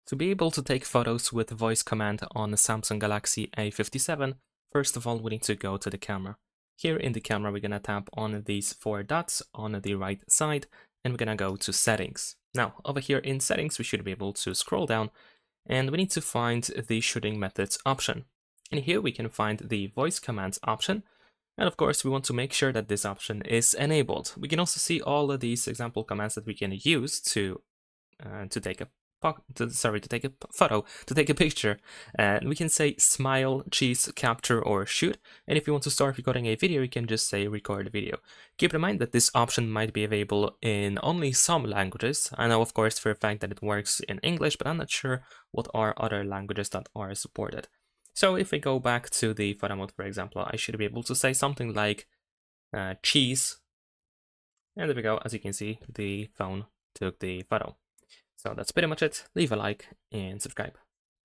To be able to take photos with voice command on the Samsung Galaxy A57, first of all, we need to go to the camera. Here in the camera, we're going to tap on these four dots on the right side, and we're going to go to settings. Now, over here in settings, we should be able to scroll down, and we need to find the shooting methods option. And here we can find the voice commands option. And of course, we want to make sure that this option is enabled. We can also see all of these example commands that we can use to take a photo, to take a picture. And we can say smile, cheese, capture, or shoot. And if you want to start recording a video, you can just say record video. Keep in mind that this option might be available in only some languages. I know, of course, for a fact that it works in English, but I'm not sure what are other languages that are supported. So if we go back to the photo mode, for example, I should be able to say something like cheese. And there we go. As you can see, the phone took the photo. So that's pretty much it. Leave a like and subscribe.